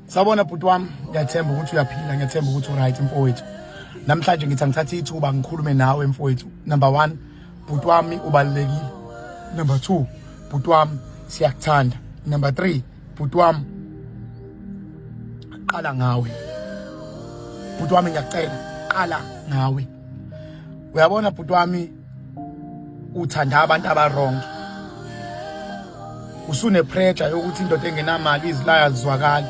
Sawubona bhuti wami, ngiyathemba ukuthi uyaphila, ngiyathemba ukuthi uright mfowethu. Namhlanje ngithi ngithatha ithuba ngikhulume nawe mfowethu. Number 1, bhuti wami ubalekile. Number 2, bhuti wami siyakuthanda. Number 3, bhuti wami qala ngawe. Bhuti wami ngiyacela, qala ngawe. Uyabona bhuti wami uthanda abantu abaronke. Usune pressure yokuthi indoda engenamali izilaya zizwakala.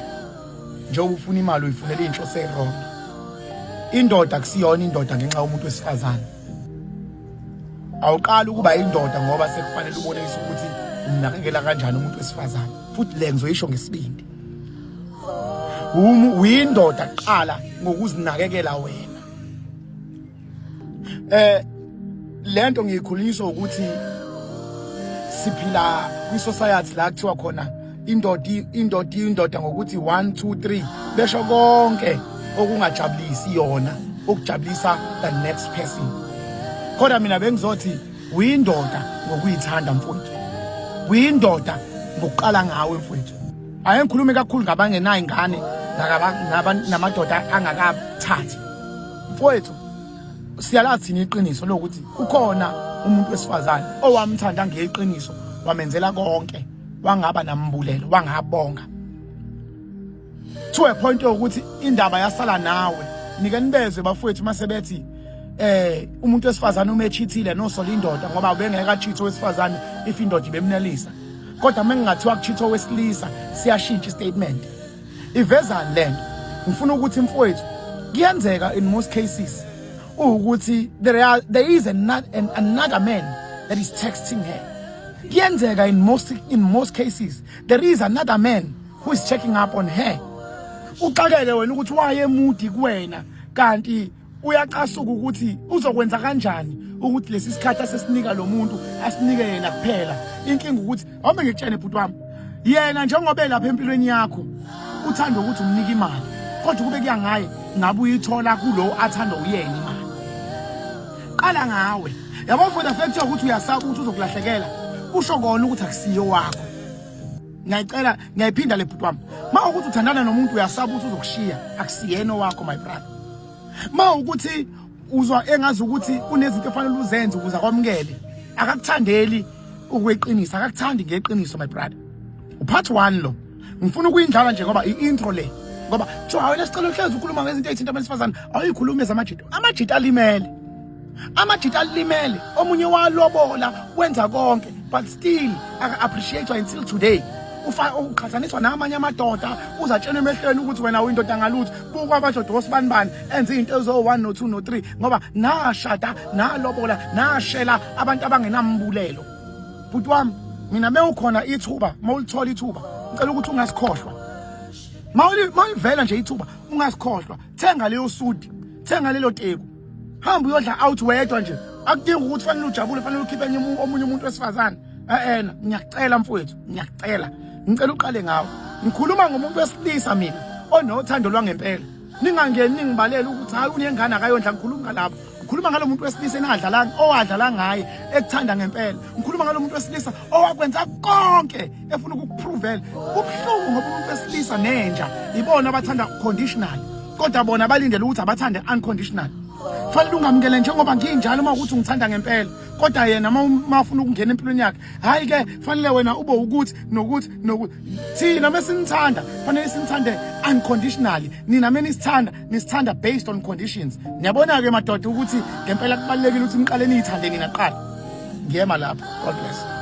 Njengoba ufuna imali uyifunela inhloso eronke. Indoda akusiyona indoda ngenxa yomuntu wesifazane. Awuqala ukuba indoda ngoba sekufanele ubonise ukuthi umnakekela kanjani umuntu wesifazane. Futhi le ngizoyisho ngesibindi. Uyindoda qala ngokuzinakekela wena. Lento ngiyikhulunyiswa ukuthi siphila kwi-society la kuthiwa khona indoda ngokuthi 1 2 3 besho konke okungajabulisi yona okujabulisa the next person. Kodwa mina bengizothi uyindoda ngokuyithanda mfowethu. Uyindoda ngokuqala ngawe mfowethu. Ake ngikhulume kakhulu ngabangenayo ingane namadoda angakathathi. Mfowethu siyalazi thina iqiniso lokuthi ukhona umuntu wesifazane owamthanda ngeqiniso wamenzela konke wangaba nambulelo wangabonga to a point ukuthi indaba yasala nawe nike nibeze bafowethu masebethi umuntu wesifazane umechithile nosola indoda ngoba ubengeka chitho wesifazane if indoda ibemnelisa kodwa mengingathiwa kuchitho wesilisa siyashintsha statement iveza lento ngifuna ukuthi mfowethu kuyenzeka in most cases ukuthi there is another man that is texting her. Kuyenzeka in most cases there is another man who is checking up on her. Uqakele wena ukuthi wayemudi kuwena kanti uyaqasuka ukuthi uzokwenza kanjani ukuthi lesi sikhathi asesinika lo muntu asinike yena kuphela. Inkinga ukuthi awube ngikutshene bhuti wami yena njengoba elapha empilweni yakho uthanda ukuthi umnike imali kodwa kube kuyangaye ngabe uyithola kulo athanda uyena imali. Qala ngawe yabo mfowethu afethe ukuthi uyasaba ukuthi uzokulahlekela usho kona ukuthi akusiyo wakho. Ngiyacela ngiyayiphinda le bhuti wami ma ukuthi uthandana nomuntu uyasaba ukuthi uzokushiya akusiyena wakho my brother. Ma ukuthi uzwa engazi ukuthi kunezinto efanele uzenze ukuze akwamukele akakuthandeli ukweqinisa akakuthandi ngeqiniso my brother. Part 1 lo ngifuna ukuyindlala nje ngoba iintro le ngoba jo wena sicela uhlezi ukhuluma ngezinto ezithinta abesifazane awuyikhulumi amajita alimele. Amajita alimele omunye walobola wenza konke but still aka-appreciate until today. Uqhathaniswa namanye amadoda uzatshela emehlweni ukuthi wena uyindoda ngalutho buka abadoda osibani enze izinto ezo1 no 2 no 3 ngoba nashada nalobola nashela abantu abangenambulelo. Bhuti wami mina mewukhona ithuba mawulithola ithuba ngicela ukuthi ungasikhohlwa. Mawuvela nje ithuba ungasikhohlwa. Thenga leyo sudi, thenga lelo teku. Hamba uyodla out wedwa nje. Akudingi ukuthi fanele ujabule fanele ukhiphe omunye umuntu wesifazane. Ngiyacela mfowethu, ngiyacela. Ngicela uqale ngawe. Ngikhuluma ngomuntu wesilisa mina onothando lwangempela. Ningangeni ningibalela ukuthi hayi unengane akayondla ngikhuluma ngalapho. Ngikhuluma ngalo muntu wesilisa owadlala ngaye ekuthanda ngempela. Ngikhuluma ngalo muntu wesilisa owakwenza konke efuna ukukuprovela. Ubhlungu ngoba umuntu wesilisa nenja ibona abathanda conditional. Kodwa bona balindele ukuthi abathande unconditional. Fanele ungamukele njengoba nginjalo uma ukuthi ngithanda ngempela kodwa yena mafuna ukungena empilweni yakhe hayi ke fanele wena ube ukuthi nokuthi thina mesinithanda fanele sinithande unconditionally nina nisithanda based on conditions. Niyabona ke madoda ukuthi ngempela kubalekile ukuthi niqale niyithande nina qala ngiyema lapha. God bless.